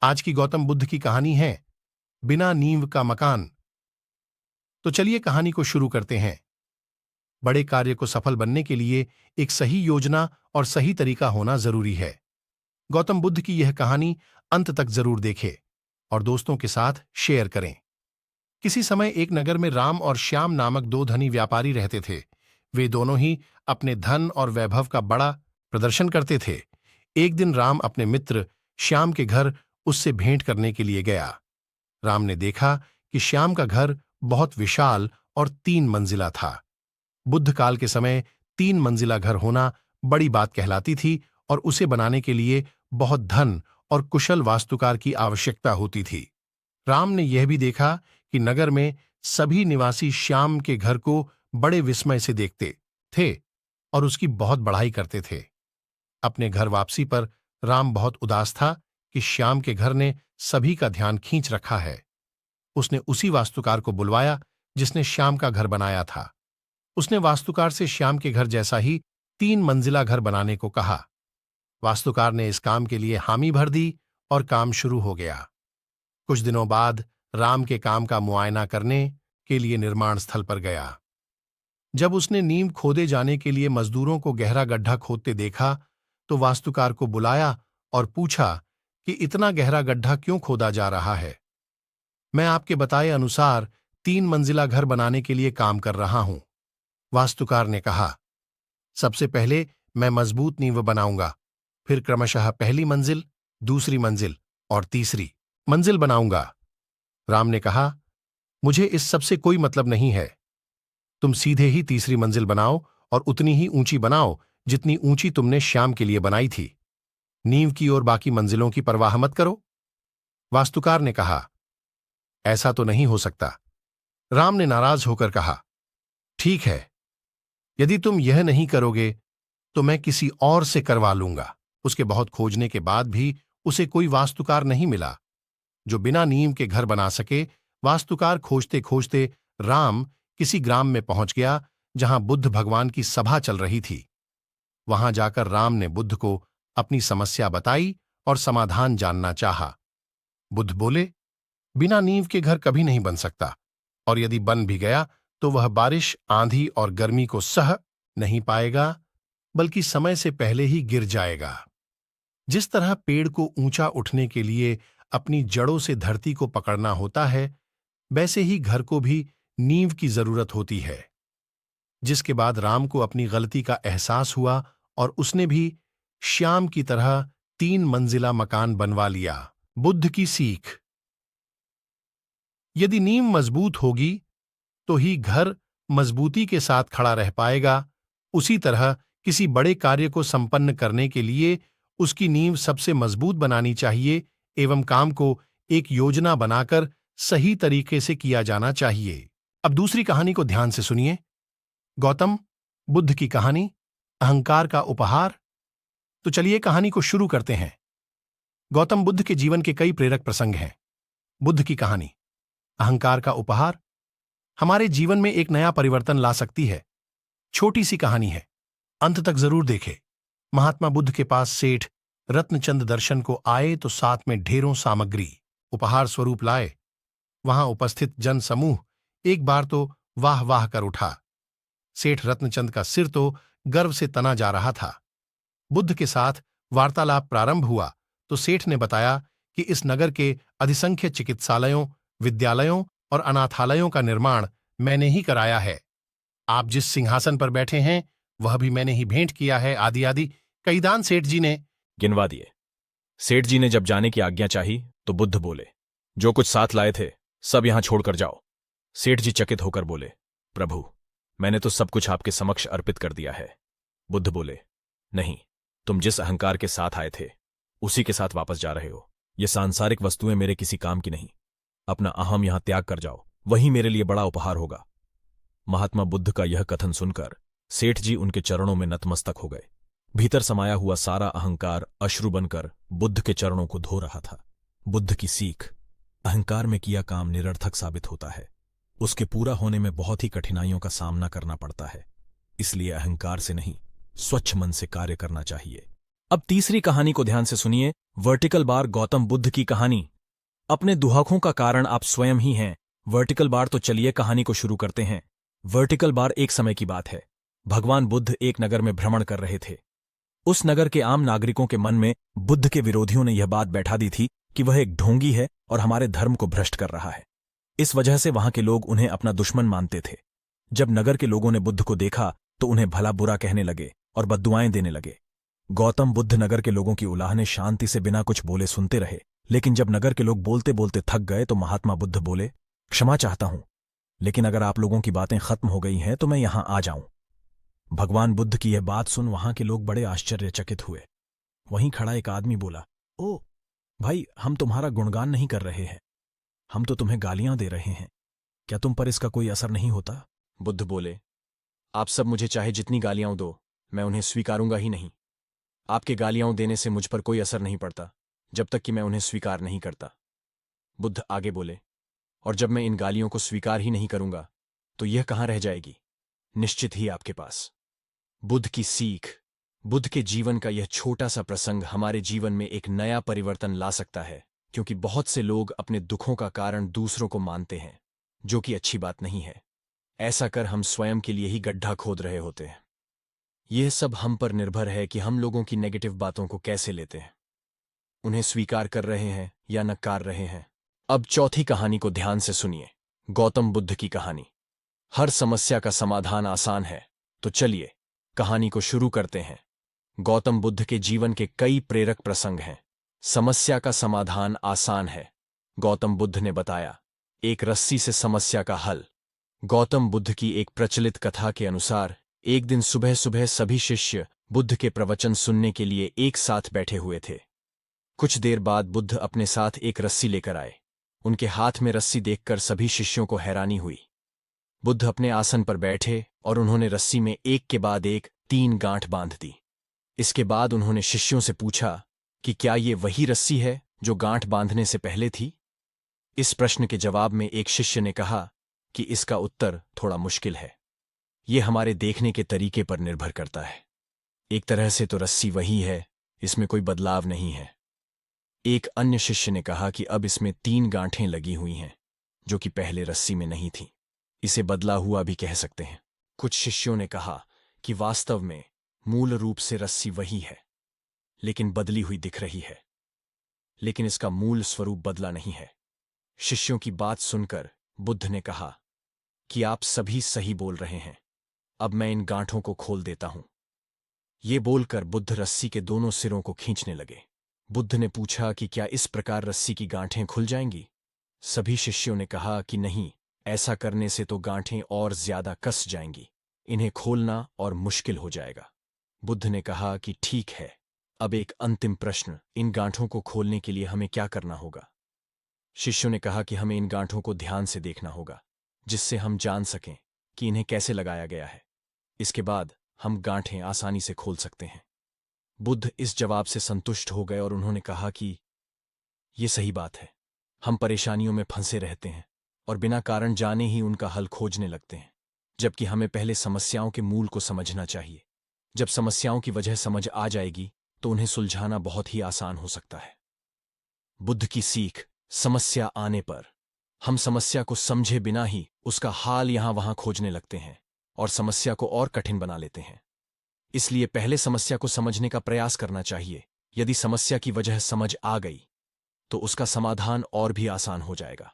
आज की गौतम बुद्ध की कहानी है बिना नींव का मकान। तो चलिए कहानी को शुरू करते हैं। बड़े कार्य को सफल बनने के लिए एक सही योजना और सही तरीका होना जरूरी है। गौतम बुद्ध की यह कहानी अंत तक जरूर देखें और दोस्तों के साथ शेयर करें। किसी समय एक नगर में राम और श्याम नामक दो धनी व्यापारी रहते थे। वे दोनों ही अपने धन और वैभव का बड़ा प्रदर्शन करते थे। एक दिन राम अपने मित्र श्याम के घर उससे भेंट करने के लिए गया। राम ने देखा कि श्याम का घर बहुत विशाल और 3 मंजिला था। बुद्ध काल के समय 3 मंजिला घर होना बड़ी बात कहलाती थी और उसे बनाने के लिए बहुत धन और कुशल वास्तुकार की आवश्यकता होती थी। राम ने यह भी देखा कि नगर में सभी निवासी श्याम के घर को बड़े विस्मय से देखते थे और उसकी बहुत बड़ाई करते थे। अपने घर वापसी पर राम बहुत उदास था कि श्याम के घर ने सभी का ध्यान खींच रखा है। उसने उसी वास्तुकार को बुलवाया जिसने श्याम का घर बनाया था। उसने वास्तुकार से श्याम के घर जैसा ही 3 मंजिला घर बनाने को कहा। वास्तुकार ने इस काम के लिए हामी भर दी और काम शुरू हो गया। कुछ दिनों बाद राम के काम का मुआयना करने के लिए निर्माण स्थल पर गया। जब उसने नींव खोदे जाने के लिए मजदूरों को गहरा गड्ढा खोदते देखा तो वास्तुकार को बुलाया और पूछा कि इतना गहरा गड्ढा क्यों खोदा जा रहा है। मैं आपके बताए अनुसार 3 मंजिला घर बनाने के लिए काम कर रहा हूं, वास्तुकार ने कहा। सबसे पहले मैं मजबूत नींव बनाऊंगा, फिर क्रमशः पहली मंजिल, दूसरी मंजिल और तीसरी मंजिल बनाऊंगा। राम ने कहा, मुझे इस सबसे कोई मतलब नहीं है। तुम सीधे ही तीसरी मंजिल बनाओ और उतनी ही ऊंची बनाओ जितनी ऊंची तुमने श्याम के लिए बनाई थी। नींव की और बाकी मंजिलों की परवाह मत करो। वास्तुकार ने कहा, ऐसा तो नहीं हो सकता। राम ने नाराज होकर कहा, ठीक है, यदि तुम यह नहीं करोगे तो मैं किसी और से करवा लूंगा। उसके बहुत खोजने के बाद भी उसे कोई वास्तुकार नहीं मिला जो बिना नींव के घर बना सके। वास्तुकार खोजते खोजते राम किसी ग्राम में पहुंच गया जहां बुद्ध भगवान की सभा चल रही थी। वहां जाकर राम ने बुद्ध को अपनी समस्या बताई और समाधान जानना चाहा। बुद्ध बोले, बिना नींव के घर कभी नहीं बन सकता, और यदि बन भी गया तो वह बारिश, आंधी और गर्मी को सह नहीं पाएगा, बल्कि समय से पहले ही गिर जाएगा। जिस तरह पेड़ को ऊंचा उठने के लिए अपनी जड़ों से धरती को पकड़ना होता है, वैसे ही घर को भी नींव की जरूरत होती है। जिसके बाद राम को अपनी गलती का एहसास हुआ और उसने भी श्याम की तरह 3 मंजिला मकान बनवा लिया। बुद्ध की सीख, यदि नींव मजबूत होगी तो ही घर मजबूती के साथ खड़ा रह पाएगा। उसी तरह किसी बड़े कार्य को संपन्न करने के लिए उसकी नींव सबसे मजबूत बनानी चाहिए एवं काम को एक योजना बनाकर सही तरीके से किया जाना चाहिए। अब दूसरी कहानी को ध्यान से सुनिए। गौतम बुद्ध की कहानी, अहंकार का उपहार। तो चलिए कहानी को शुरू करते हैं। गौतम बुद्ध के जीवन के कई प्रेरक प्रसंग हैं। बुद्ध की कहानी, अहंकार का उपहार, हमारे जीवन में एक नया परिवर्तन ला सकती है। छोटी सी कहानी है, अंत तक जरूर देखें। महात्मा बुद्ध के पास सेठ रत्नचंद दर्शन को आए तो साथ में ढेरों सामग्री उपहार स्वरूप लाए। वहां उपस्थित जन समूह एक बार तो वाह वाह कर उठा। सेठ रत्नचंद का सिर तो गर्व से तना जा रहा था। बुद्ध के साथ वार्तालाप प्रारंभ हुआ तो सेठ ने बताया कि इस नगर के अधिसंख्य चिकित्सालयों, विद्यालयों और अनाथालयों का निर्माण मैंने ही कराया है। आप जिस सिंहासन पर बैठे हैं वह भी मैंने ही भेंट किया है, आदि आदि कई दान सेठ जी ने गिनवा दिए। सेठ जी ने जब जाने की आज्ञा चाही तो बुद्ध बोले, जो कुछ साथ लाए थे सब यहां छोड़कर जाओ। सेठ जी चकित होकर बोले, प्रभु, मैंने तो सब कुछ आपके समक्ष अर्पित कर दिया है। बुद्ध बोले, नहीं, तुम जिस अहंकार के साथ आए थे उसी के साथ वापस जा रहे हो। ये सांसारिक वस्तुएं मेरे किसी काम की नहीं। अपना अहम यहां त्याग कर जाओ, वही मेरे लिए बड़ा उपहार होगा। महात्मा बुद्ध का यह कथन सुनकर सेठ जी उनके चरणों में नतमस्तक हो गए। भीतर समाया हुआ सारा अहंकार अश्रु बनकर बुद्ध के चरणों को धो रहा था। बुद्ध की सीख, अहंकार में किया काम निरर्थक साबित होता है। उसके पूरा होने में बहुत ही कठिनाइयों का सामना करना पड़ता है। इसलिए अहंकार से नहीं, स्वच्छ मन से कार्य करना चाहिए। अब तीसरी कहानी को ध्यान से सुनिए। वर्टिकल बार गौतम बुद्ध की कहानी। अपने दुहाकों का कारण आप स्वयं ही हैं। वर्टिकल बार तो चलिए कहानी को शुरू करते हैं। वर्टिकल बार एक समय की बात है। भगवान बुद्ध एक नगर में भ्रमण कर रहे थे। उस नगर के आम नागरिकों के मन में बुद्ध के विरोधियों ने यह बात बैठा दी थी कि वह एक ढोंगी है और हमारे धर्म को भ्रष्ट कर रहा है। इस वजह से वहां के लोग उन्हें अपना दुश्मन मानते थे। जब नगर के लोगों ने बुद्ध को देखा तो उन्हें भला बुरा कहने लगे और बद्दुआएं देने लगे। गौतम बुद्ध नगर के लोगों की उलाहने शांति से बिना कुछ बोले सुनते रहे, लेकिन जब नगर के लोग बोलते बोलते थक गए तो महात्मा बुद्ध बोले, क्षमा चाहता हूं, लेकिन अगर आप लोगों की बातें खत्म हो गई हैं तो मैं यहां आ जाऊं। भगवान बुद्ध की यह बात सुन वहां के लोग बड़े आश्चर्यचकित हुए। वहीं खड़ा एक आदमी बोला, ओ भाई, हम तुम्हारा गुणगान नहीं कर रहे हैं, हम तो तुम्हें गालियां दे रहे हैं, क्या तुम पर इसका कोई असर नहीं होता? बुद्ध बोले, आप सब मुझे चाहे जितनी गालियां दो, मैं उन्हें स्वीकारूंगा ही नहीं। आपके गालियां देने से मुझ पर कोई असर नहीं पड़ता जब तक कि मैं उन्हें स्वीकार नहीं करता। बुद्ध आगे बोले, और जब मैं इन गालियों को स्वीकार ही नहीं करूंगा तो यह कहां रह जाएगी? निश्चित ही आपके पास। बुद्ध की सीख। बुद्ध के जीवन का यह छोटा सा प्रसंग हमारे जीवन में एक नया परिवर्तन ला सकता है, क्योंकि बहुत से लोग अपने दुखों का कारण दूसरों को मानते हैं, जो कि अच्छी बात नहीं है। ऐसा कर हम स्वयं के लिए ही गड्ढा खोद रहे होते हैं। यह सब हम पर निर्भर है कि हम लोगों की नेगेटिव बातों को कैसे लेते हैं, उन्हें स्वीकार कर रहे हैं या नकार रहे हैं। अब चौथी कहानी को ध्यान से सुनिए। गौतम बुद्ध की कहानी। हर समस्या का समाधान आसान है, तो चलिए कहानी को शुरू करते हैं। गौतम बुद्ध के जीवन के कई प्रेरक प्रसंग हैं। समस्या का समाधान आसान है। गौतम बुद्ध ने बताया, एक रस्सी से समस्या का हल। गौतम बुद्ध की एक प्रचलित कथा के अनुसार एक दिन सुबह सुबह सभी शिष्य बुद्ध के प्रवचन सुनने के लिए एक साथ बैठे हुए थे। कुछ देर बाद बुद्ध अपने साथ एक रस्सी लेकर आए। उनके हाथ में रस्सी देखकर सभी शिष्यों को हैरानी हुई। बुद्ध अपने आसन पर बैठे और उन्होंने रस्सी में एक के बाद एक 3 गांठ बांध दी। इसके बाद उन्होंने शिष्यों से पूछा कि क्या ये वही रस्सी है जो गांठ बांधने से पहले थी? इस प्रश्न के जवाब में एक शिष्य ने कहा कि इसका उत्तर थोड़ा मुश्किल है। ये हमारे देखने के तरीके पर निर्भर करता है। एक तरह से तो रस्सी वही है, इसमें कोई बदलाव नहीं है। एक अन्य शिष्य ने कहा कि अब इसमें 3 गांठें लगी हुई हैं, जो कि पहले रस्सी में नहीं थी। इसे बदला हुआ भी कह सकते हैं। कुछ शिष्यों ने कहा कि वास्तव में मूल रूप से रस्सी वही है, लेकिन बदली हुई दिख रही है, लेकिन इसका मूल स्वरूप बदला नहीं है। शिष्यों की बात सुनकर बुद्ध ने कहा कि आप सभी सही बोल रहे हैं, अब मैं इन गांठों को खोल देता हूं। ये बोलकर बुद्ध रस्सी के दोनों सिरों को खींचने लगे। बुद्ध ने पूछा कि क्या इस प्रकार रस्सी की गांठें खुल जाएंगी? सभी शिष्यों ने कहा कि नहीं, ऐसा करने से तो गांठें और ज्यादा कस जाएंगी, इन्हें खोलना और मुश्किल हो जाएगा। बुद्ध ने कहा कि ठीक है, अब एक अंतिम प्रश्न, इन गांठों को खोलने के लिए हमें क्या करना होगा? शिष्यों ने कहा कि हमें इन गांठों को ध्यान से देखना होगा, जिससे हम जान सकें कि इन्हें कैसे लगाया गया है। इसके बाद हम गांठें आसानी से खोल सकते हैं। बुद्ध इस जवाब से संतुष्ट हो गए और उन्होंने कहा कि ये सही बात है। हम परेशानियों में फंसे रहते हैं और बिना कारण जाने ही उनका हल खोजने लगते हैं, जबकि हमें पहले समस्याओं के मूल को समझना चाहिए। जब समस्याओं की वजह समझ आ जाएगी तो उन्हें सुलझाना बहुत ही आसान हो सकता है। बुद्ध की सीख। समस्या आने पर हम समस्या को समझे बिना ही उसका हाल यहां वहां खोजने लगते हैं और समस्या को और कठिन बना लेते हैं। इसलिए पहले समस्या को समझने का प्रयास करना चाहिए। यदि समस्या की वजह समझ आ गई तो उसका समाधान और भी आसान हो जाएगा।